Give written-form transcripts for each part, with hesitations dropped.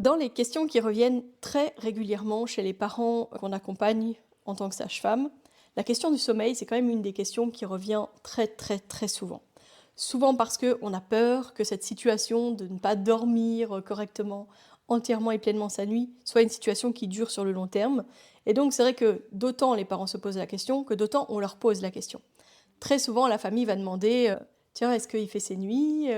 Dans les questions qui reviennent très régulièrement chez les parents qu'on accompagne en tant que sage-femme, la question du sommeil, c'est quand même une des questions qui revient très très très souvent. Souvent parce qu'on a peur que cette situation de ne pas dormir correctement, entièrement et pleinement sa nuit, soit une situation qui dure sur le long terme. Et donc c'est vrai que d'autant les parents se posent la question que d'autant on leur pose la question. Très souvent, la famille va demander, «Tiens, est-ce qu'il fait ses nuits?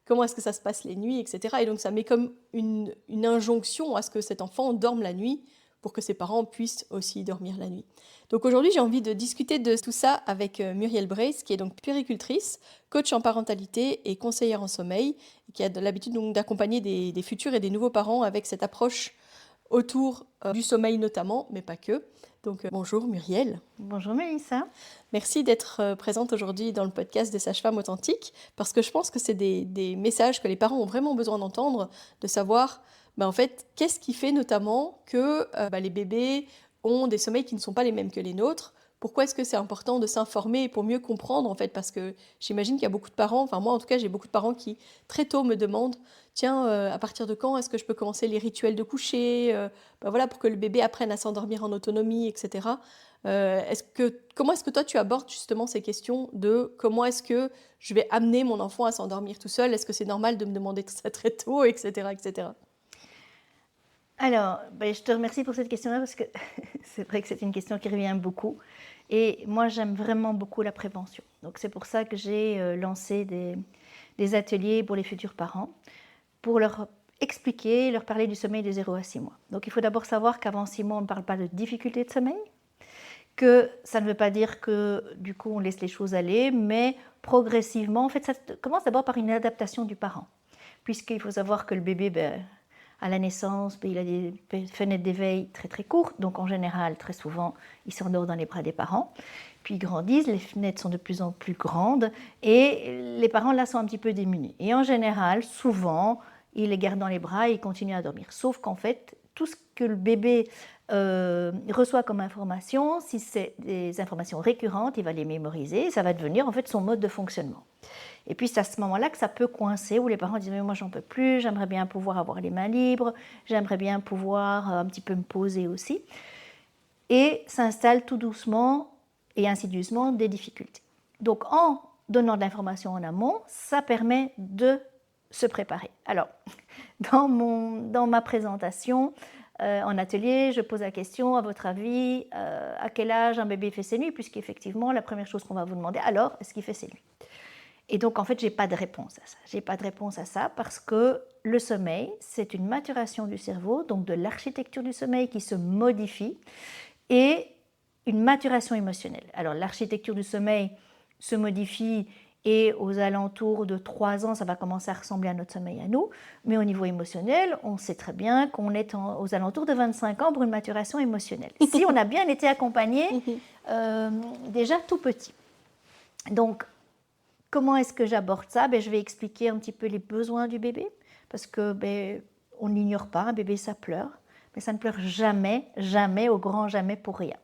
Comment est-ce que ça se passe les nuits?» et cetera, et donc ça met comme une injonction à ce que cet enfant dorme la nuit pour que ses parents puissent aussi dormir la nuit. Donc aujourd'hui, j'ai envie de discuter de tout ça avec, Muriel Brace, qui est donc puéricultrice, coach en parentalité et conseillère en sommeil, et qui a de l'habitude donc d'accompagner des futurs et des nouveaux parents avec cette approche autour, du sommeil notamment, mais pas que. Donc, bonjour Muriel. Bonjour Mélissa. Merci d'être présente aujourd'hui dans le podcast des sages-femmes authentiques, parce que je pense que c'est des messages que les parents ont vraiment besoin d'entendre, de savoir, en fait, qu'est-ce qui fait notamment que les bébés ont des sommeils qui ne sont pas les mêmes que les nôtres. Pourquoi est-ce que c'est important de s'informer pour mieux comprendre, en fait, parce que j'imagine qu'il y a beaucoup de parents, enfin moi en tout cas j'ai beaucoup de parents qui très tôt me demandent, tiens, à partir de quand est-ce que je peux commencer les rituels de coucher, voilà, pour que le bébé apprenne à s'endormir en autonomie, etc. Comment est-ce que toi tu abordes justement ces questions de comment est-ce que je vais amener mon enfant à s'endormir tout seul? Est-ce que c'est normal de me demander ça très tôt, et cetera, et cetera? Alors, je te remercie pour cette question-là parce que c'est vrai que c'est une question qui revient beaucoup. Et moi, j'aime vraiment beaucoup la prévention. Donc, c'est pour ça que j'ai lancé des ateliers pour les futurs parents, pour leur expliquer, leur parler du sommeil de 0 à 6 mois. Donc, il faut d'abord savoir qu'avant 6 mois, on ne parle pas de difficulté de sommeil, que ça ne veut pas dire que du coup, on laisse les choses aller, mais progressivement, en fait, ça commence d'abord par une adaptation du parent. Puisqu'il faut savoir que le bébé, à la naissance, il a des fenêtres d'éveil très très courtes, donc en général, très souvent, il s'endort dans les bras des parents. Puis ils grandissent, les fenêtres sont de plus en plus grandes et les parents là sont un petit peu démunis. Et en général, souvent, ils les gardent dans les bras et ils continuent à dormir. Sauf qu'en fait, tout ce que le bébé reçoit comme information, si c'est des informations récurrentes, il va les mémoriser et ça va devenir en fait son mode de fonctionnement. Et puis c'est à ce moment-là que ça peut coincer, où les parents disent « mais moi j'en peux plus, j'aimerais bien pouvoir avoir les mains libres, j'aimerais bien pouvoir un petit peu me poser aussi ». Et s'installent tout doucement et insidieusement des difficultés. Donc en donnant de l'information en amont, ça permet de se préparer. Alors, dans ma présentation en atelier, je pose la question, à votre avis, à quel âge un bébé fait ses nuits, puisqu'effectivement, la première chose qu'on va vous demander, alors, est-ce qu'il fait ses nuits? Et donc, en fait, je n'ai pas de réponse à ça. Je n'ai pas de réponse à ça parce que le sommeil, c'est une maturation du cerveau, donc de l'architecture du sommeil qui se modifie, et une maturation émotionnelle. Alors, l'architecture du sommeil se modifie et aux alentours de 3 ans, ça va commencer à ressembler à notre sommeil à nous. Mais au niveau émotionnel, on sait très bien qu'on est aux alentours de 25 ans pour une maturation émotionnelle. Si on a bien été accompagné déjà tout petit. Donc, comment est-ce que j'aborde ça? Je vais expliquer un petit peu les besoins du bébé, parce que on ne l'ignore pas, un bébé ça pleure, mais ça ne pleure jamais, jamais, au grand jamais pour rien.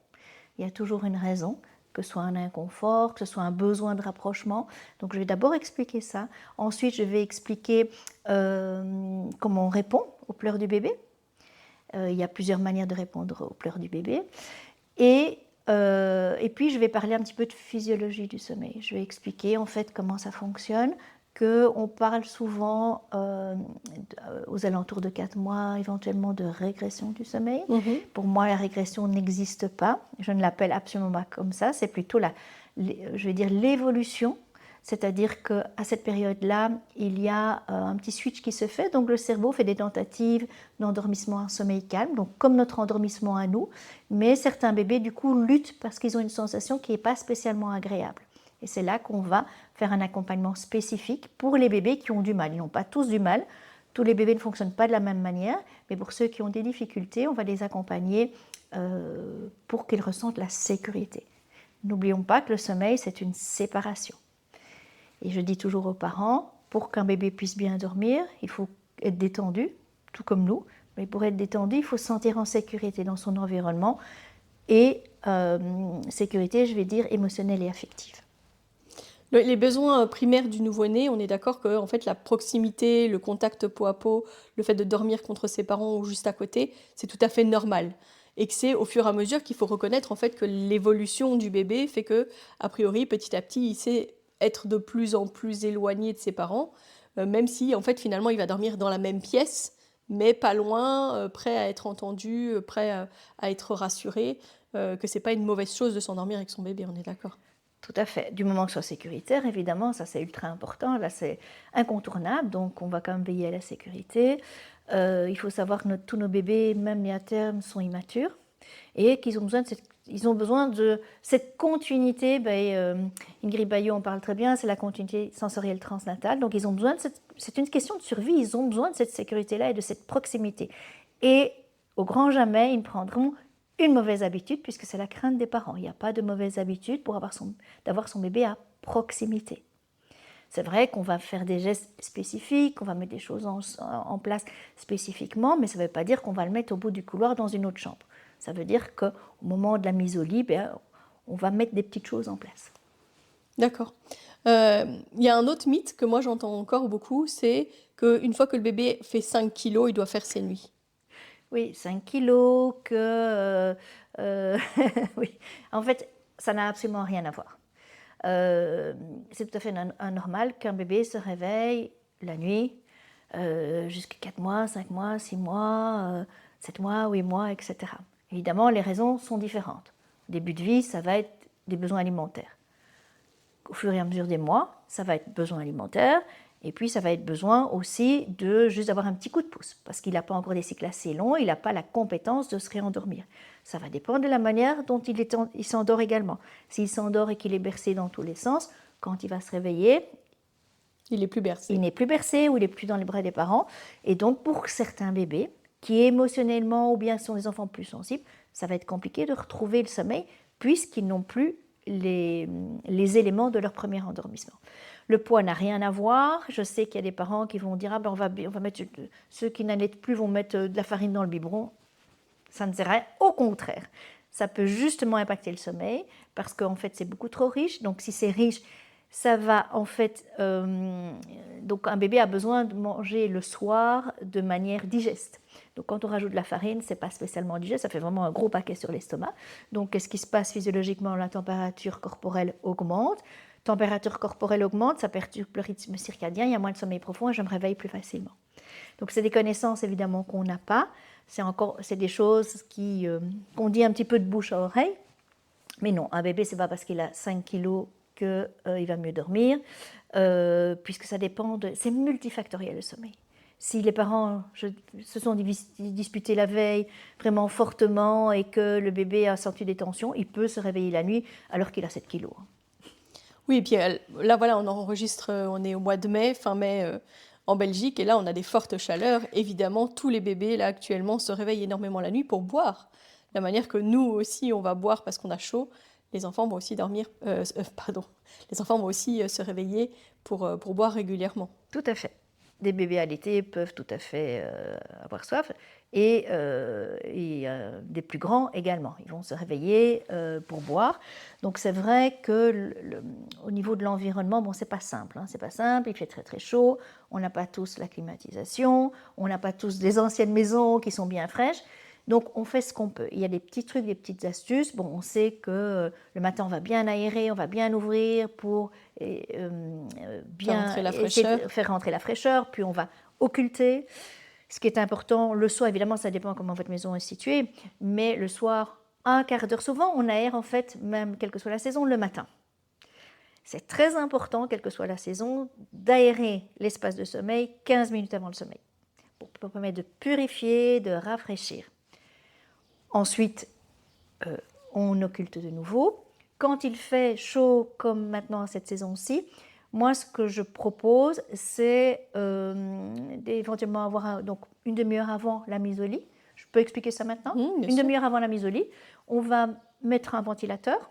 Il y a toujours une raison, que ce soit un inconfort, que ce soit un besoin de rapprochement. Donc je vais d'abord expliquer ça. Ensuite, je vais expliquer comment on répond aux pleurs du bébé. Il y a plusieurs manières de répondre aux pleurs du bébé. Et puis, je vais parler un petit peu de physiologie du sommeil. Je vais expliquer en fait comment ça fonctionne, qu'on parle souvent aux alentours de 4 mois, éventuellement de régression du sommeil. Pour moi, la régression n'existe pas. Je ne l'appelle absolument pas comme ça. C'est plutôt je vais dire l'évolution. C'est-à-dire qu'à cette période-là, il y a un petit switch qui se fait. Donc le cerveau fait des tentatives d'endormissement en sommeil calme, donc comme notre endormissement à nous. Mais certains bébés, du coup, luttent parce qu'ils ont une sensation qui n'est pas spécialement agréable. Et c'est là qu'on va faire un accompagnement spécifique pour les bébés qui ont du mal. Ils n'ont pas tous du mal. Tous les bébés ne fonctionnent pas de la même manière. Mais pour ceux qui ont des difficultés, on va les accompagner pour qu'ils ressentent la sécurité. N'oublions pas que le sommeil, c'est une séparation. Et je dis toujours aux parents, pour qu'un bébé puisse bien dormir, il faut être détendu, tout comme nous. Mais pour être détendu, il faut se sentir en sécurité dans son environnement. Et sécurité, je vais dire, émotionnelle et affective. Les besoins primaires du nouveau-né, on est d'accord que en fait, la proximité, le contact peau à peau, le fait de dormir contre ses parents ou juste à côté, c'est tout à fait normal. Et que c'est au fur et à mesure qu'il faut reconnaître en fait que l'évolution du bébé fait que, a priori, petit à petit, il sait être de plus en plus éloigné de ses parents, même si en fait finalement il va dormir dans la même pièce, mais pas loin, prêt à être entendu, prêt à être rassuré, que c'est pas une mauvaise chose de s'endormir avec son bébé, on est d'accord. Tout à fait. Du moment que ce soit sécuritaire, évidemment, ça c'est ultra important. Là, c'est incontournable. Donc, on va quand même veiller à la sécurité. Il faut savoir que tous nos bébés, même nés à terme, sont immatures et qu'ils ont besoin de cette continuité. Ingrid Bayot en parle très bien, c'est la continuité sensorielle transnatale. Donc, ils ont besoin c'est une question de survie. Ils ont besoin de cette sécurité-là et de cette proximité. Et au grand jamais, ils ne prendront une mauvaise habitude, puisque c'est la crainte des parents. Il n'y a pas de mauvaise habitude pour d'avoir son bébé à proximité. C'est vrai qu'on va faire des gestes spécifiques, qu'on va mettre des choses en place spécifiquement, mais ça ne veut pas dire qu'on va le mettre au bout du couloir dans une autre chambre. Ça veut dire qu'au moment de la mise au lit, on va mettre des petites choses en place. D'accord. Il y a un autre mythe que moi j'entends encore beaucoup, c'est qu'une fois que le bébé fait 5 kilos, il doit faire ses nuits. Oui, 5 kilos, oui. En fait, ça n'a absolument rien à voir. C'est tout à fait anormal qu'un bébé se réveille la nuit jusqu'à 4 mois, 5 mois, 6 mois, 7 mois, 8 mois, etc. Évidemment, les raisons sont différentes. Au début de vie, ça va être des besoins alimentaires. Au fur et à mesure des mois, ça va être besoin alimentaire. Et puis, ça va être besoin aussi de juste avoir un petit coup de pouce, parce qu'il n'a pas encore des cycles assez longs, il n'a pas la compétence de se réendormir. Ça va dépendre de la manière dont il s'endort également. S'il s'endort et qu'il est bercé dans tous les sens, quand il va se réveiller, il n'est plus bercé. Il n'est plus bercé ou il n'est plus dans les bras des parents. Et donc, pour certains bébés, qui émotionnellement ou bien sont des enfants plus sensibles, ça va être compliqué de retrouver le sommeil puisqu'ils n'ont plus les éléments de leur premier endormissement. Le poids n'a rien à voir. Je sais qu'il y a des parents qui vont dire on va mettre, ceux qui n'allaitent plus vont mettre de la farine dans le biberon. Ça ne sert à rien. Au contraire, ça peut justement impacter le sommeil parce qu'en fait, c'est beaucoup trop riche. Donc, si c'est riche, ça va en fait. Donc, un bébé a besoin de manger le soir de manière digeste. Donc, quand on rajoute de la farine, c'est pas spécialement digeste, ça fait vraiment un gros paquet sur l'estomac. Donc, qu'est-ce qui se passe physiologiquement? La température corporelle augmente. Température corporelle augmente, ça perturbe le rythme circadien, il y a moins de sommeil profond et je me réveille plus facilement. Donc, c'est des connaissances évidemment qu'on n'a pas. C'est des choses qu'on dit un petit peu de bouche à oreille. Mais non, un bébé, c'est pas parce qu'il a 5 kilos qu'il va mieux dormir, puisque ça dépend c'est multifactoriel le sommeil. Si les parents se sont disputés la veille vraiment fortement et que le bébé a senti des tensions, il peut se réveiller la nuit alors qu'il a 7 kilos. Oui, et puis là, voilà, on enregistre, on est au mois de mai, fin mai en Belgique, et là, on a des fortes chaleurs. Évidemment, tous les bébés, là, actuellement, se réveillent énormément la nuit pour boire. De la manière que nous aussi, on va boire parce qu'on a chaud, les enfants vont aussi dormir, les enfants vont aussi se réveiller pour boire régulièrement. Tout à fait. Des bébés allaités peuvent tout à fait avoir soif et des plus grands également. Ils vont se réveiller pour boire. Donc c'est vrai que au niveau de l'environnement, bon, c'est pas simple. C'est pas simple. Il fait très très chaud. On n'a pas tous la climatisation. On n'a pas tous des anciennes maisons qui sont bien fraîches. Donc on fait ce qu'on peut. Il y a des petits trucs, des petites astuces. Bon, on sait que le matin on va bien aérer, on va bien ouvrir pour bien faire rentrer la fraîcheur, puis on va occulter. Ce qui est important, le soir, évidemment, ça dépend comment votre maison est située, mais le soir, un quart d'heure, souvent on aère en fait, même quelle que soit la saison, le matin. C'est très important, quelle que soit la saison, d'aérer l'espace de sommeil 15 minutes avant le sommeil, pour permettre de purifier, de rafraîchir. Ensuite, on occulte de nouveau. Quand il fait chaud, comme maintenant cette saison-ci, moi, ce que je propose, c'est d'éventuellement avoir donc une demi-heure avant la mise au lit. Je peux expliquer ça maintenant? Une demi-heure avant la mise au lit, on va mettre un ventilateur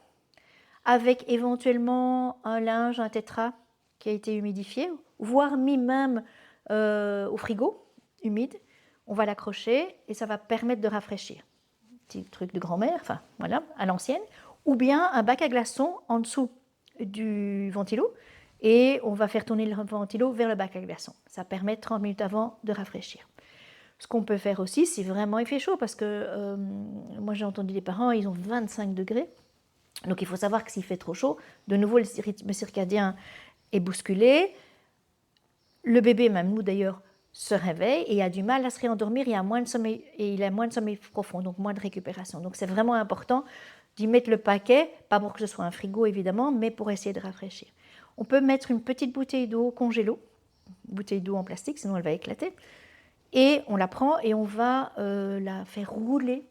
avec éventuellement un linge, un tétra qui a été humidifié, voire mis même au frigo humide. On va l'accrocher et ça va permettre de rafraîchir. Petit truc de grand-mère, enfin voilà, à l'ancienne. Ou bien un bac à glaçons en dessous du ventilo et on va faire tourner le ventilo vers le bac à glaçons. Ça permet 30 minutes avant de rafraîchir. Ce qu'on peut faire aussi, si vraiment il fait chaud, parce que moi j'ai entendu des parents, ils ont 25 degrés. Donc il faut savoir que s'il fait trop chaud, de nouveau le rythme circadien est bousculé. Le bébé, même nous d'ailleurs, se réveille et a du mal à se réendormir, il a moins de sommeil, et il a moins de sommeil profond, donc moins de récupération. Donc c'est vraiment important d'y mettre le paquet, pas pour que ce soit un frigo évidemment, mais pour essayer de rafraîchir. On peut mettre une petite bouteille d'eau congélo, bouteille d'eau en plastique, sinon elle va éclater, et on la prend et on va la faire rouler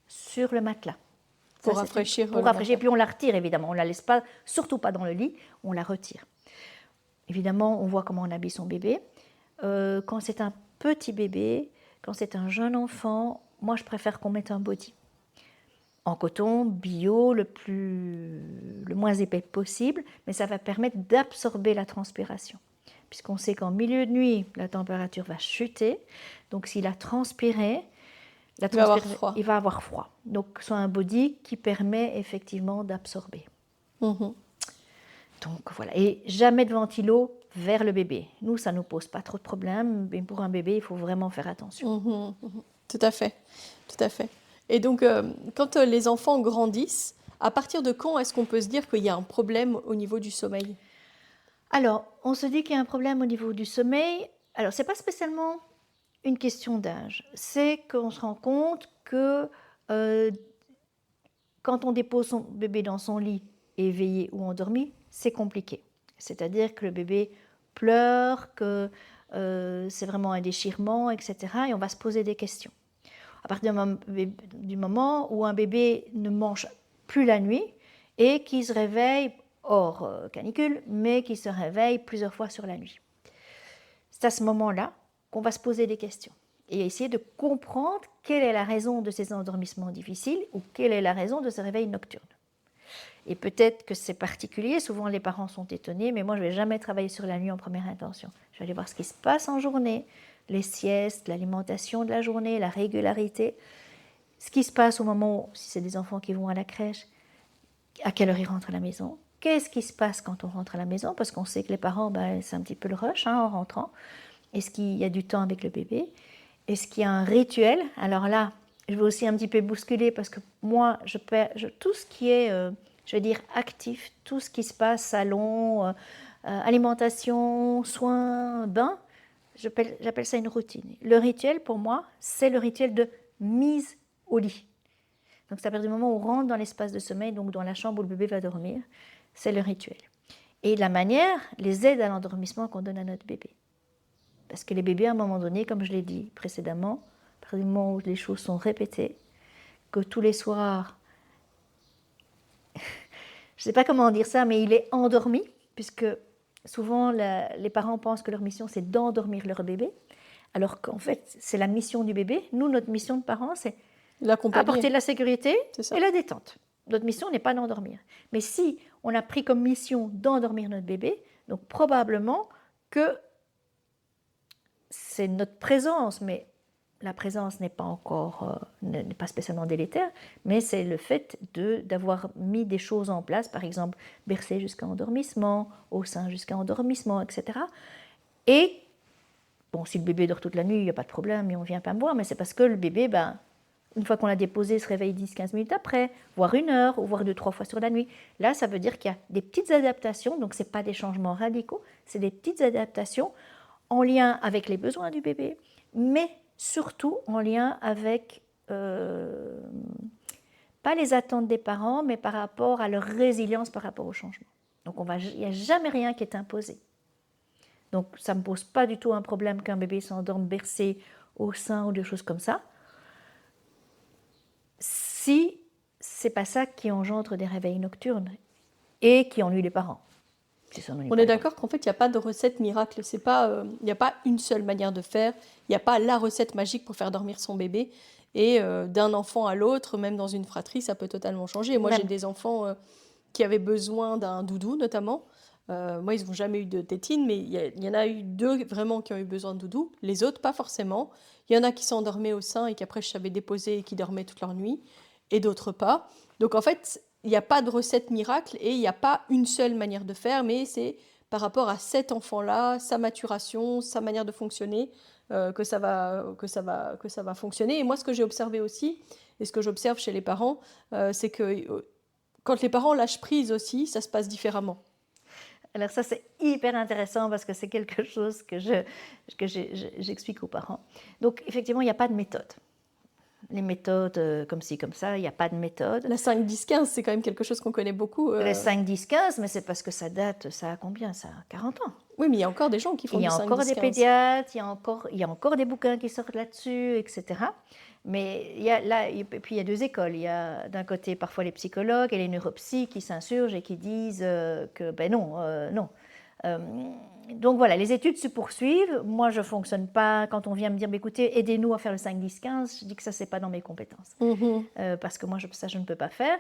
sur le matelas. Pour rafraîchir pour rafraîchir, puis on la retire évidemment, on ne la laisse pas, surtout pas dans le lit, on la retire. Évidemment, on voit comment on habille son bébé. Quand c'est un petit bébé, quand c'est un jeune enfant, moi je préfère qu'on mette un body. En coton, bio, le moins épais possible, mais ça va permettre d'absorber la transpiration. Puisqu'on sait qu'en milieu de nuit, la température va chuter, donc s'il a transpiré, il va avoir froid. Donc c'est un body qui permet effectivement d'absorber. Mm-hmm. Donc voilà, et jamais de ventilo vers le bébé. Nous, ça ne nous pose pas trop de problèmes, mais pour un bébé, il faut vraiment faire attention. Mm-hmm. Tout à fait, tout à fait. Et donc, quand les enfants grandissent, à partir de quand est-ce qu'on peut se dire qu'il y a un problème au niveau du sommeil? Alors, on se dit qu'il y a un problème au niveau du sommeil. Alors, ce n'est pas spécialement une question d'âge. C'est qu'on se rend compte que quand on dépose son bébé dans son lit, éveillé ou endormi, c'est compliqué. C'est-à-dire que le bébé pleure, que c'est vraiment un déchirement, etc. Et on va se poser des questions. À partir du moment où un bébé ne mange plus la nuit et qui se réveille hors canicule, mais qui se réveille plusieurs fois sur la nuit. C'est à ce moment-là qu'on va se poser des questions et essayer de comprendre quelle est la raison de ces endormissements difficiles ou quelle est la raison de ce réveil nocturne. Et peut-être que c'est particulier, souvent les parents sont étonnés, mais moi je ne vais jamais travailler sur la nuit en première intention. Je vais aller voir ce qui se passe en journée, les siestes, l'alimentation de la journée, la régularité, ce qui se passe au moment où, si c'est des enfants qui vont à la crèche, à quelle heure ils rentrent à la maison, qu'est-ce qui se passe quand on rentre à la maison, parce qu'on sait que les parents, c'est un petit peu le rush en rentrant. Est-ce qu'il y a du temps avec le bébé? Est-ce qu'il y a un rituel? Alors là, je vais aussi un petit peu bousculer parce que moi, tout ce qui est, je veux dire, actif, tout ce qui se passe, salon, alimentation, soins, bain, j'appelle ça une routine. Le rituel, pour moi, c'est le rituel de mise au lit. Donc c'est à partir du moment où on rentre dans l'espace de sommeil, donc dans la chambre où le bébé va dormir, c'est le rituel. Et la manière, les aides à l'endormissement qu'on donne à notre bébé. Parce que les bébés, à un moment donné, comme je l'ai dit précédemment, à partir du moment où les choses sont répétées, que tous les soirs, je ne sais pas comment dire ça, mais il est endormi, puisque souvent les parents pensent que leur mission c'est d'endormir leur bébé, alors qu'en fait c'est la mission du bébé. Nous, notre mission de parents, c'est apporter de la sécurité et la détente. Notre mission n'est pas d'endormir. Mais si on a pris comme mission d'endormir notre bébé, donc probablement que c'est notre présence, mais la présence n'est pas encore, n'est pas spécialement délétère, mais c'est le fait d'avoir mis des choses en place, par exemple bercer jusqu'à endormissement, au sein jusqu'à endormissement, etc. Et, bon, si le bébé dort toute la nuit, il n'y a pas de problème, et on ne vient pas me voir, mais c'est parce que le bébé, une fois qu'on l'a déposé, se réveille 10-15 minutes après, voire 1 heure, ou voire 2-3 fois sur la nuit. Là, ça veut dire qu'il y a des petites adaptations, donc ce n'est pas des changements radicaux, c'est des petites adaptations en lien avec les besoins du bébé, mais surtout en lien avec, pas les attentes des parents, mais par rapport à leur résilience par rapport au changement. Donc il n'y a jamais rien qui est imposé. Donc ça ne me pose pas du tout un problème qu'un bébé s'endorme bercé au sein ou des choses comme ça, si c'est pas ça qui engendre des réveils nocturnes et qui ennuie les parents. On est d'accord qu'en fait, il n'y a pas de recette miracle. Il n'y a pas une seule manière de faire. Il n'y a pas la recette magique pour faire dormir son bébé. Et d'un enfant à l'autre, même dans une fratrie, ça peut totalement changer. Moi, j'ai des enfants qui avaient besoin d'un doudou, notamment. Moi, ils n'ont jamais eu de tétine, mais il y en a eu 2 vraiment qui ont eu besoin de doudou. Les autres, pas forcément. Il y en a qui s'endormaient au sein et qu'après, je savais déposer et qui dormaient toute leur nuit. Et d'autres pas. Donc, en fait, il n'y a pas de recette miracle et il n'y a pas une seule manière de faire, mais c'est par rapport à cet enfant-là, sa maturation, sa manière de fonctionner, que ça va fonctionner. Et moi, ce que j'ai observé aussi, et ce que j'observe chez les parents, c'est que quand les parents lâchent prise aussi, ça se passe différemment. Alors ça, c'est hyper intéressant parce que c'est quelque chose que j'explique aux parents. Donc effectivement, il n'y a pas de méthode. Les méthodes comme ci, comme ça, il n'y a pas de méthode. La 5-10-15, c'est quand même quelque chose qu'on connaît beaucoup. Les 5, 10, 15, mais c'est parce que ça date, ça a combien? Ça a 40 ans. Oui, mais il y a encore des gens qui font Il y du a 5, encore 10, des 15. pédiatres, il y a encore des bouquins qui sortent là-dessus, etc. Mais il y a là, et puis il y a deux écoles. Il y a d'un côté parfois les psychologues et les neuropsys qui s'insurgent et qui disent que ben non, non. Euh, donc voilà, les études se poursuivent. Moi, je ne fonctionne pas quand on vient me dire bah, écoutez, aidez-nous à faire le 5, 10, 15. Je dis que ça, c'est pas dans mes compétences. Parce que moi, ça, je ne peux pas faire.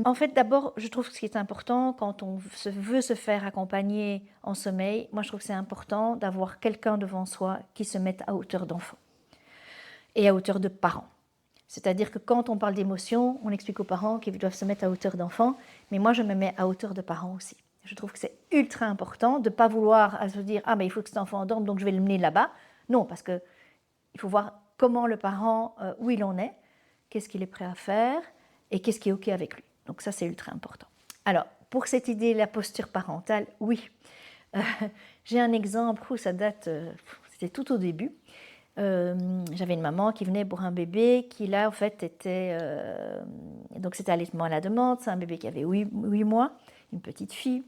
En fait, d'abord, je trouve que ce qui est important quand on veut se faire accompagner en sommeil, moi, je trouve que c'est important d'avoir quelqu'un devant soi qui se mette à hauteur d'enfant et à hauteur de parents. C'est-à-dire que quand on parle d'émotions, on explique aux parents qu'ils doivent se mettre à hauteur d'enfant, mais moi, je me mets à hauteur de parents aussi. Je trouve que c'est ultra important de ne pas vouloir se dire « Ah, mais il faut que cet enfant dorme, donc je vais le mener là-bas ». Non, parce qu'il faut voir comment le parent, où il en est, qu'est-ce qu'il est prêt à faire et qu'est-ce qui est OK avec lui. Donc ça, c'est ultra important. Alors, pour cette idée, la posture parentale, oui. J'ai un exemple où ça date, c'était tout au début. J'avais une maman qui venait pour un bébé qui là en fait était donc c'était allaitement à la demande, c'est un bébé qui avait 8 mois, une petite fille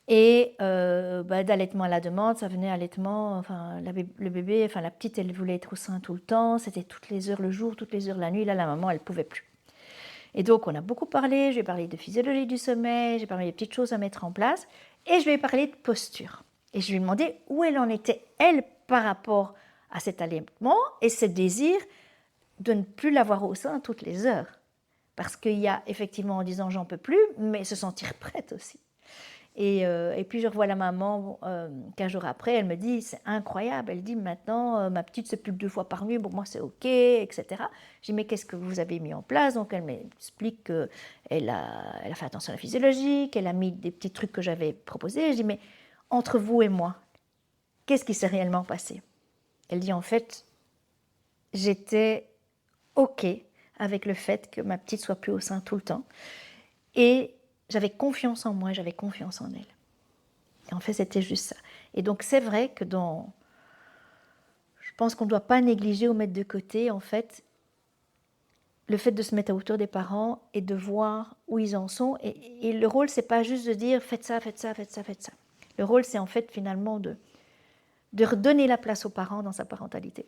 et d'allaitement à la demande ça venait allaitement, enfin le bébé, enfin la petite elle voulait être au sein tout le temps, c'était toutes les heures le jour, toutes les heures la nuit, là la maman elle pouvait plus. Et donc on a beaucoup parlé, je lui ai parlé de physiologie du sommeil, j'ai parlé des petites choses à mettre en place et je lui ai parlé de posture et je lui ai demandé où elle en était elle par rapport à cet allaitement et ce désir de ne plus l'avoir au sein toutes les heures. Parce qu'il y a effectivement en disant j'en peux plus, mais se sentir prête aussi. Et puis je revois la maman 15 jours après, elle me dit c'est incroyable, elle dit maintenant ma petite c'est plus que 2 fois par nuit, pour moi c'est ok, etc. Je dis mais qu'est-ce que vous avez mis en place? Donc elle m'explique qu'elle a fait attention à la physiologie, qu'elle a mis des petits trucs que j'avais proposés. Je dis mais entre vous et moi, qu'est-ce qui s'est réellement passé? Elle dit en fait, j'étais OK avec le fait que ma petite soit plus au sein tout le temps. Et j'avais confiance en moi, j'avais confiance en elle. Et en fait, c'était juste ça. Et donc, c'est vrai que je pense qu'on ne doit pas négliger ou mettre de côté, en fait, le fait de se mettre à hauteur des parents et de voir où ils en sont. Et le rôle, c'est pas juste de dire faites ça, faites ça, faites ça, faites ça. Le rôle, c'est en fait finalement de redonner la place aux parents dans sa parentalité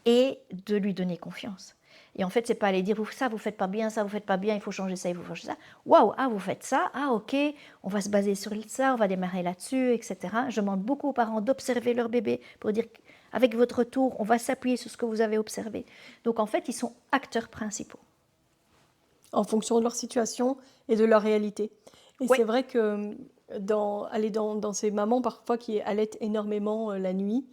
et de lui donner confiance. Et en fait, c'est pas aller dire ça, vous faites pas bien, ça, vous faites pas bien, il faut changer ça, il faut changer ça. Waouh, ah, vous faites ça, ah, ok, on va se baser sur ça, on va démarrer là-dessus, etc. Je demande beaucoup aux parents d'observer leur bébé pour dire avec votre retour, on va s'appuyer sur ce que vous avez observé. Donc en fait, ils sont acteurs principaux. En fonction de leur situation et de leur réalité. Et oui. C'est vrai que dans ces mamans parfois qui allaitent énormément la nuit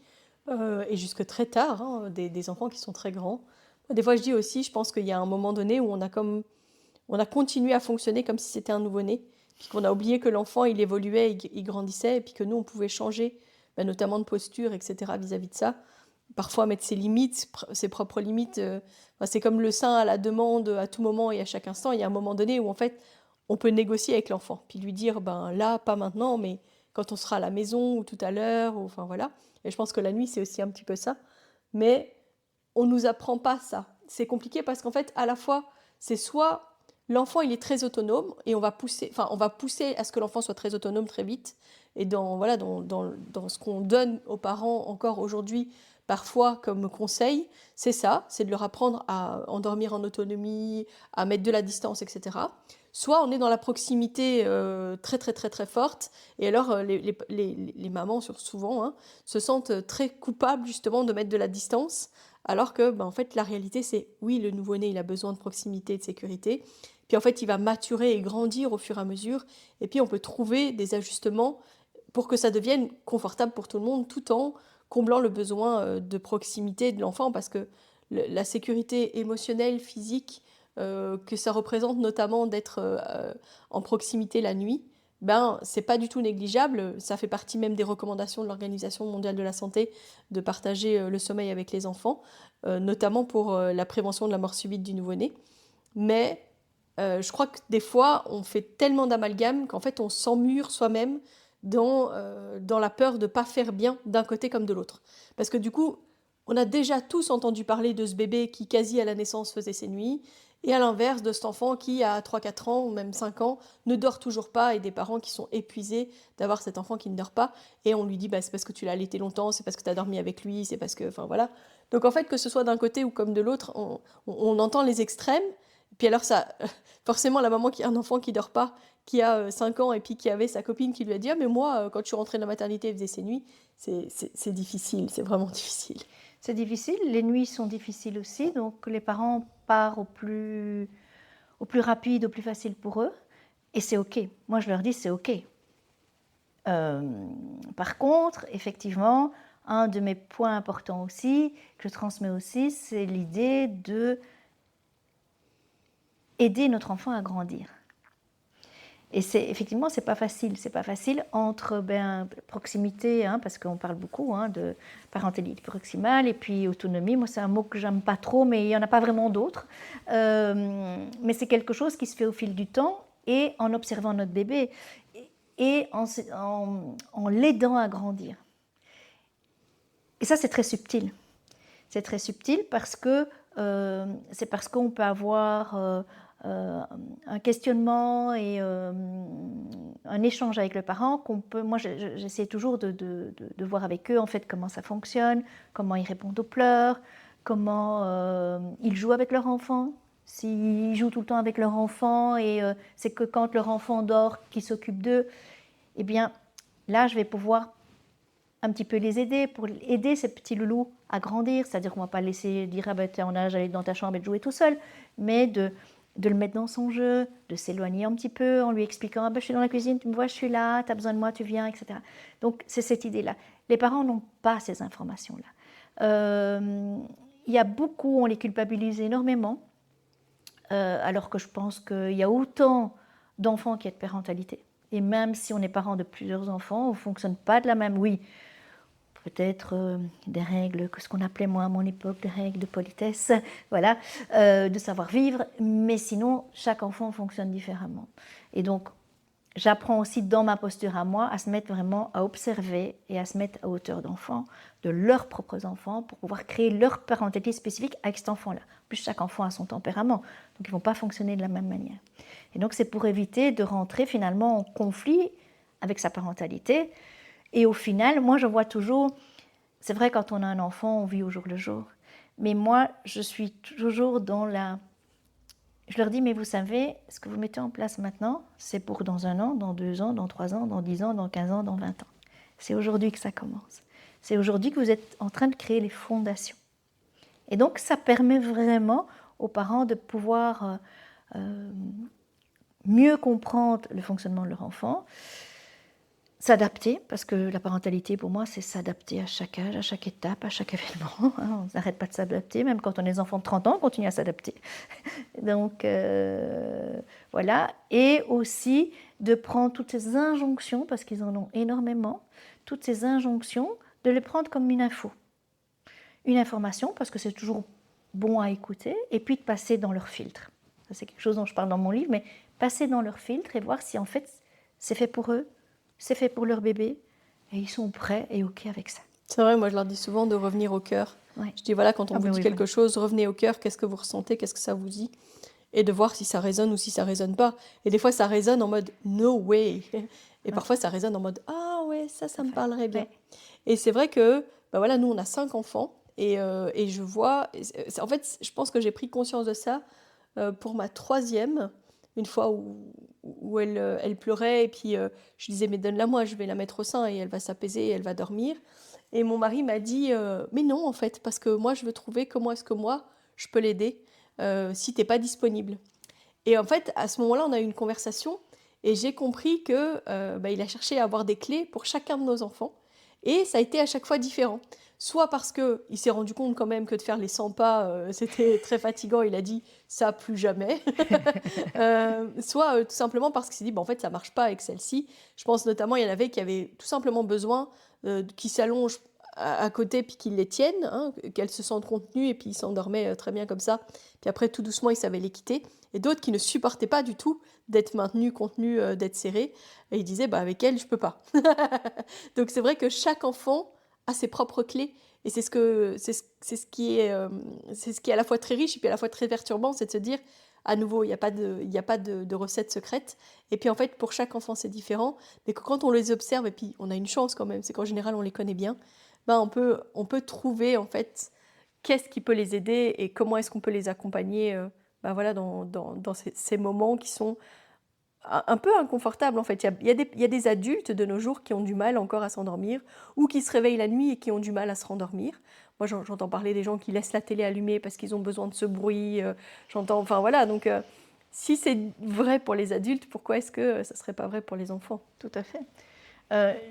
et jusque très tard, hein, des enfants qui sont très grands. Des fois je dis aussi, je pense qu'il y a un moment donné où on a continué à fonctionner comme si c'était un nouveau-né, puis qu'on a oublié que l'enfant il évoluait, il grandissait, et puis que nous on pouvait changer, notamment de posture, etc. vis-à-vis de ça. Parfois mettre ses limites, ses propres limites. C'est comme le sein à la demande à tout moment et à chaque instant. Il y a un moment donné où en fait on peut négocier avec l'enfant, puis lui dire là, pas maintenant, mais quand on sera à la maison ou tout à l'heure, ou enfin voilà. Et je pense que la nuit c'est aussi un petit peu ça. Mais on nous apprend pas ça. C'est compliqué parce qu'en fait à la fois c'est soit l'enfant il est très autonome et on va pousser à ce que l'enfant soit très autonome très vite. Et dans ce qu'on donne aux parents encore aujourd'hui, parfois comme conseil, c'est ça, c'est de leur apprendre à endormir en autonomie, à mettre de la distance, etc. Soit on est dans la proximité très très très très forte, et alors les mamans souvent se sentent très coupables justement de mettre de la distance, alors que en fait la réalité c'est oui, le nouveau-né il a besoin de proximité et de sécurité, puis en fait il va maturer et grandir au fur et à mesure, et puis on peut trouver des ajustements pour que ça devienne confortable pour tout le monde, tout en comblant le besoin de proximité de l'enfant, parce que la sécurité émotionnelle, physique, que ça représente notamment d'être en proximité la nuit, ben, c'est pas du tout négligeable. Ça fait partie même des recommandations de l'Organisation mondiale de la santé de partager le sommeil avec les enfants, notamment pour la prévention de la mort subite du nouveau-né. Mais je crois que des fois, on fait tellement d'amalgames qu'en fait, on s'emmure soi-même dans la peur de ne pas faire bien d'un côté comme de l'autre. Parce que du coup, on a déjà tous entendu parler de ce bébé qui, quasi à la naissance, faisait ses nuits, et à l'inverse de cet enfant qui, à 3, 4 ans, ou même 5 ans, ne dort toujours pas, et des parents qui sont épuisés d'avoir cet enfant qui ne dort pas, et on lui dit, bah, c'est parce que tu l'as allaité longtemps, c'est parce que tu as dormi avec lui, c'est parce que... Enfin voilà. Donc en fait, que ce soit d'un côté ou comme de l'autre, on entend les extrêmes, puis alors ça, forcément la maman qui a un enfant qui dort pas, qui a 5 ans et puis qui avait sa copine qui lui a dit: ah mais moi quand je suis rentrée de la maternité elle faisait ses nuits, c'est difficile, c'est vraiment difficile. C'est difficile, les nuits sont difficiles aussi, donc les parents partent au plus rapide, au plus facile pour eux, et c'est OK. Moi, je leur dis, c'est OK. Par contre, effectivement, un de mes points importants aussi, que je transmets aussi, c'est l'idée de aider notre enfant à grandir. Et effectivement, c'est pas facile entre proximité, hein, parce qu'on parle beaucoup de parentalité proximale, et puis autonomie. Moi, c'est un mot que j'aime pas trop, mais il y en a pas vraiment d'autres. Mais c'est quelque chose qui se fait au fil du temps et en observant notre bébé et en l'aidant à grandir. Et ça, c'est très subtil. C'est très subtil parce que c'est parce qu'on peut avoir un questionnement et un échange avec le parent qu'on peut. Moi, j'essaie toujours de voir avec eux en fait comment ça fonctionne, comment ils répondent aux pleurs, comment ils jouent avec leur enfant. S'ils jouent tout le temps avec leur enfant et c'est que quand leur enfant dort qu'ils s'occupent d'eux, eh bien là, je vais pouvoir un petit peu les aider, pour aider ces petits loulous à grandir. C'est-à-dire qu'on ne va pas laisser dire « ah ben t'es en âge d'aller dans ta chambre et de jouer tout seul », mais de le mettre dans son jeu, de s'éloigner un petit peu en lui expliquant « ah ben je suis dans la cuisine, tu me vois, je suis là, tu as besoin de moi, tu viens », etc. Donc c'est cette idée-là. Les parents n'ont pas ces informations-là. Il y a beaucoup, on les culpabilise énormément, alors que je pense qu'il y a autant d'enfants qu'il y a de parentalité. Et même si on est parent de plusieurs enfants, on ne fonctionne pas de la même... Oui, peut-être des règles, que ce qu'on appelait moi à mon époque, des règles de politesse, voilà, de savoir-vivre, mais sinon, chaque enfant fonctionne différemment. Et donc, j'apprends aussi dans ma posture à moi à se mettre vraiment à observer et à se mettre à hauteur d'enfants, de leurs propres enfants, pour pouvoir créer leur parentalité spécifique avec cet enfant-là. En plus, chaque enfant a son tempérament, donc ils ne vont pas fonctionner de la même manière. Et donc, c'est pour éviter de rentrer finalement en conflit avec sa parentalité. Et au final, moi, je vois toujours, c'est vrai, quand on a un enfant, on vit au jour le jour. Mais moi, je suis toujours dans la... Je leur dis, mais vous savez, ce que vous mettez en place maintenant, c'est pour dans 1 an, dans 2 ans, dans 3 ans, dans 10 ans, dans 15 ans, dans 20 ans. C'est aujourd'hui que ça commence. C'est aujourd'hui que vous êtes en train de créer les fondations. Et donc, ça permet vraiment aux parents de pouvoir mieux comprendre le fonctionnement de leur enfant, s'adapter, parce que la parentalité, pour moi, c'est s'adapter à chaque âge, à chaque étape, à chaque événement. On n'arrête pas de s'adapter, même quand on est enfant de 30 ans, on continue à s'adapter. Donc, voilà. Et aussi de prendre toutes ces injonctions, parce qu'ils en ont énormément, toutes ces injonctions, de les prendre comme une info. Une information, parce que c'est toujours bon à écouter, et puis de passer dans leur filtre. Ça, c'est quelque chose dont je parle dans mon livre, mais passer dans leur filtre et voir si en fait c'est fait pour eux, c'est fait pour leur bébé, et ils sont prêts et OK avec ça. C'est vrai, moi je leur dis souvent de revenir au cœur. Ouais. Je dis voilà, quand on vous dit quelque chose, revenez au cœur, qu'est-ce que vous ressentez, qu'est-ce que ça vous dit, et de voir si ça résonne ou si ça résonne pas. Et des fois ça résonne en mode no way, et parfois ça résonne en mode ah ouais, ça me parlerait bien. Et c'est vrai que bah voilà, nous on a 5 enfants, et je vois, en fait je pense que j'ai pris conscience de ça pour ma 3e, une fois où elle pleurait, et puis je disais mais donne-la moi, je vais la mettre au sein et elle va s'apaiser et elle va dormir. Et mon mari m'a dit mais non en fait, parce que moi je veux trouver comment est-ce que moi je peux l'aider si t'es pas disponible. Et en fait à ce moment-là on a eu une conversation et j'ai compris que il a cherché à avoir des clés pour chacun de nos enfants, et ça a été à chaque fois différent. soit parce qu'il s'est rendu compte quand même que de faire les 100 pas, c'était très fatigant, il a dit: «Ça, plus jamais». Soit, tout simplement parce qu'il s'est dit: «Bah, en fait, ça marche pas avec celle-ci». Je pense notamment, il y en avait qui avaient tout simplement besoin, qu'ils s'allongent à côté puis qu'ils les tiennent, hein, qu'elles se sentent contenues et puis ils s'endormaient, très bien comme ça. Puis après, tout doucement, ils savaient les quitter et d'autres qui ne supportaient pas du tout d'être maintenus, contenus, d'être serrés et ils disaient: «Bah, avec elle, je peux pas». Donc c'est vrai que chaque enfant a ses propres clés et c'est ce qui est, c'est ce qui est à la fois très riche et puis à la fois très perturbant, c'est de se dire: à nouveau, il y a pas de recette secrète et puis en fait, pour chaque enfant, c'est différent, mais que quand on les observe et puis on a une chance quand même, c'est qu'en général, on les connaît bien, ben, on peut trouver en fait qu'est-ce qui peut les aider et comment est-ce qu'on peut les accompagner, bah, voilà, dans ces moments qui sont un peu inconfortables, en fait. Il y a des adultes de nos jours qui ont du mal encore à s'endormir ou qui se réveillent la nuit et qui ont du mal à se rendormir. Moi, j'entends parler des gens qui laissent la télé allumée parce qu'ils ont besoin de ce bruit, j'entends enfin voilà, donc si c'est vrai pour les adultes, pourquoi est-ce que, ça serait pas vrai pour les enfants? Tout à fait.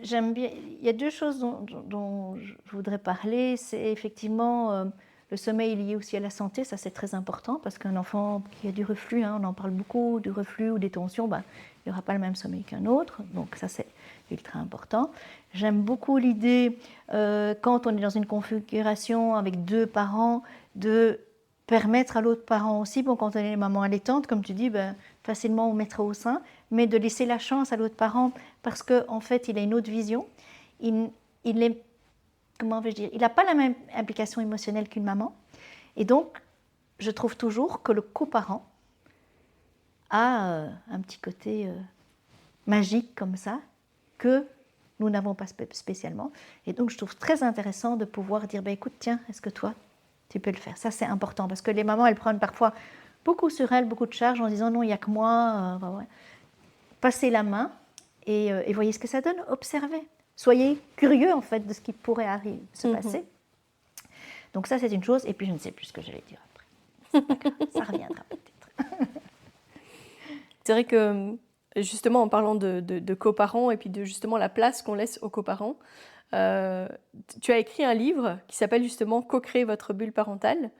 J'aime bien il y a 2 choses dont je voudrais parler. C'est effectivement, le sommeil lié aussi à la santé, ça c'est très important parce qu'un enfant qui a du reflux, hein, on en parle beaucoup, du reflux ou des tensions, ben, il n'aura pas le même sommeil qu'un autre, donc ça c'est ultra important. J'aime beaucoup l'idée, quand on est dans une configuration avec 2 parents, de permettre à l'autre parent aussi, bon quand on est maman allaitante, comme tu dis, ben, facilement on mettra au sein, mais de laisser la chance à l'autre parent parce qu'en fait, il a une autre vision. Il est, comment vais-je dire, il n'a pas la même implication émotionnelle qu'une maman. Et donc, je trouve toujours que le coparent a un petit côté magique comme ça, que nous n'avons pas spécialement. Et donc, je trouve très intéressant de pouvoir dire, bah, écoute, tiens, est-ce que toi, tu peux le faire? Ça, c'est important, parce que les mamans, elles prennent parfois beaucoup sur elles, beaucoup de charges en disant, non, il n'y a que moi. Ouais. Passez la main et voyez ce que ça donne. Observez. Soyez curieux, en fait, de ce qui pourrait arriver, se passer. Donc ça, c'est une chose. Et puis, je ne sais plus ce que j'allais dire après. C'est pas grave, ça reviendra peut-être. C'est vrai que, justement, en parlant de coparents et puis de justement la place qu'on laisse aux coparents, tu as écrit un livre qui s'appelle justement «Co-créer votre bulle parentale».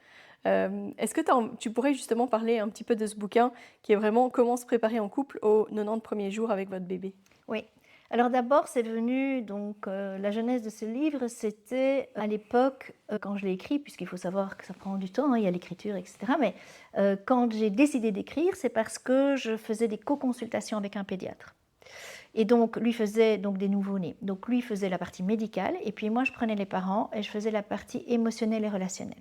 Est-ce que tu pourrais justement parler un petit peu de ce bouquin qui est vraiment «Comment se préparer en couple aux 90 premiers jours avec votre bébé»? Oui. Alors d'abord, c'est devenu, donc, la genèse de ce livre, c'était à l'époque, quand je l'ai écrit, puisqu'il faut savoir que ça prend du temps, hein, il y a l'écriture, etc. Mais quand j'ai décidé d'écrire, c'est parce que je faisais des co-consultations avec un pédiatre. Et donc, lui faisait donc des nouveau-nés. Donc, lui faisait la partie médicale, et puis moi, je prenais les parents et je faisais la partie émotionnelle et relationnelle.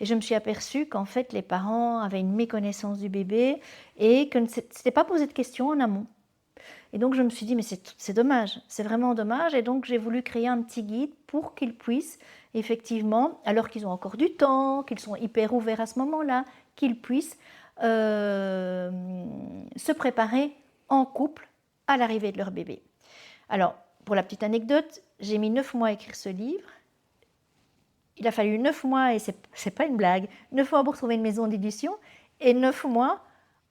Et je me suis aperçue qu'en fait, les parents avaient une méconnaissance du bébé et que ne s'était pas posé de questions en amont. Et donc, je me suis dit, mais c'est dommage, c'est vraiment dommage. Et donc, j'ai voulu créer un petit guide pour qu'ils puissent, effectivement, alors qu'ils ont encore du temps, qu'ils sont hyper ouverts à ce moment-là, qu'ils puissent se préparer en couple à l'arrivée de leur bébé. Alors, pour la petite anecdote, j'ai mis 9 mois à écrire ce livre. Il a fallu 9 mois, et c'est pas une blague, 9 mois pour trouver une maison d'édition et 9 mois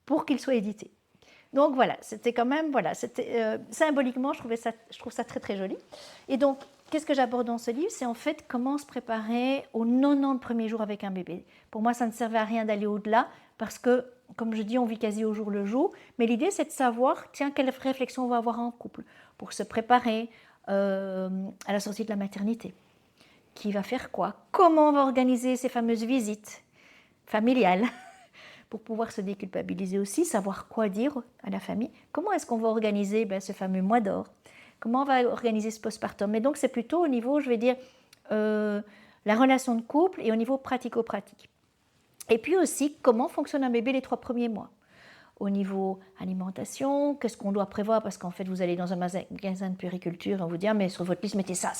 pour qu'il soit édité. Donc voilà, c'était quand même, voilà, c'était, symboliquement, je trouve ça très très joli. Et donc, qu'est-ce que j'aborde dans ce livre? C'est en fait comment se préparer aux 90 premiers jours avec un bébé. Pour moi, ça ne servait à rien d'aller au-delà parce que, comme je dis, on vit quasi au jour le jour. Mais l'idée, c'est de savoir, tiens, quelle réflexion on va avoir en couple pour se préparer à la sortie de la maternité. Qui va faire quoi? Comment on va organiser ces fameuses visites familiales pour pouvoir se déculpabiliser aussi, savoir quoi dire à la famille. Comment est-ce qu'on va organiser ce fameux mois d'or? Comment on va organiser ce postpartum? Et donc c'est plutôt au niveau, je vais dire, la relation de couple et au niveau pratico-pratique. Et puis aussi, comment fonctionne un bébé les 3 premiers mois? Au niveau alimentation, qu'est-ce qu'on doit prévoir? Parce qu'en fait, vous allez dans un magasin de puériculture, on vous dit, ah, mais sur votre liste, mettez ça.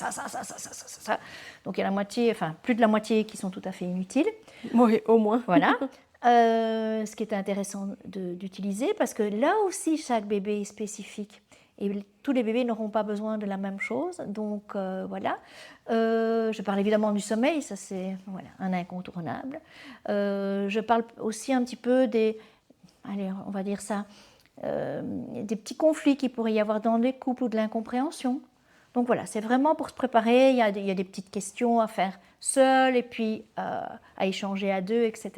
Donc il y a la moitié, enfin plus de la moitié qui sont tout à fait inutiles. Oui, au moins. Voilà. Ce qui est intéressant d'utiliser, parce que là aussi, chaque bébé est spécifique. Et tous les bébés n'auront pas besoin de la même chose. Donc voilà. Je parle évidemment du sommeil, ça c'est voilà, un incontournable. Je parle aussi un petit peu des, allez, on va dire ça, des petits conflits qu'il pourrait y avoir dans les couples ou de l'incompréhension. Donc voilà, c'est vraiment pour se préparer. Il y a des petites questions à faire seul et puis à échanger à deux, etc.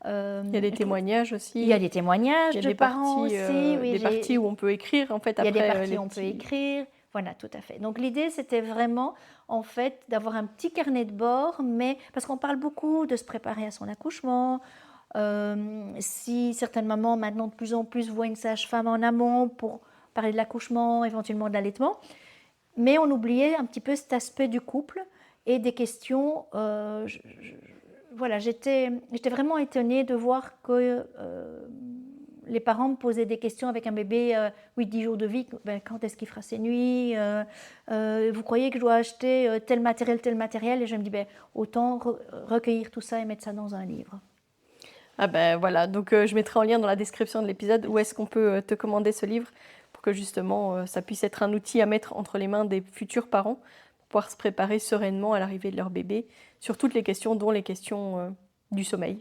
Il y a des témoignages aussi. Il y a des témoignages Il y a de des parents parties, aussi. Oui, des parties où on peut écrire en fait il y a des après parties les où on peut petits. écrire. Voilà, tout à fait. Donc l'idée, c'était vraiment, en fait, d'avoir un petit carnet de bord, mais parce qu'on parle beaucoup de se préparer à son accouchement. Si certaines mamans, maintenant, de plus en plus, voient une sage-femme en amont pour parler de l'accouchement, éventuellement de l'allaitement, mais on oubliait un petit peu cet aspect du couple et des questions. Voilà, j'étais vraiment étonnée de voir que les parents me posaient des questions avec un bébé 8-10 jours de vie. Ben, quand est-ce qu'il fera ses nuits vous croyez que je dois acheter tel matériel? Et je me dis, ben, autant recueillir tout ça et mettre ça dans un livre. Ah ben voilà, donc je mettrai en lien dans la description de l'épisode où est-ce qu'on peut te commander ce livre pour que justement ça puisse être un outil à mettre entre les mains des futurs parents pour pouvoir se préparer sereinement à l'arrivée de leur bébé sur toutes les questions, dont les questions du sommeil.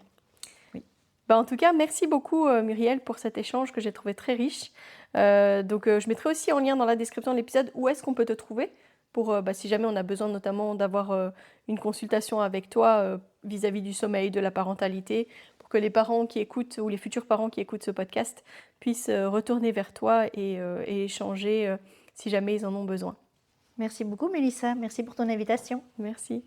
Oui. Ben, en tout cas, merci beaucoup Muriel pour cet échange que j'ai trouvé très riche. Donc je mettrai aussi en lien dans la description de l'épisode où est-ce qu'on peut te trouver pour si jamais on a besoin notamment d'avoir une consultation avec toi vis-à-vis du sommeil, de la parentalité, pour que les parents qui écoutent ou les futurs parents qui écoutent ce podcast puissent retourner vers toi et échanger si jamais ils en ont besoin. Merci beaucoup, Mélissa. Merci pour ton invitation. Merci.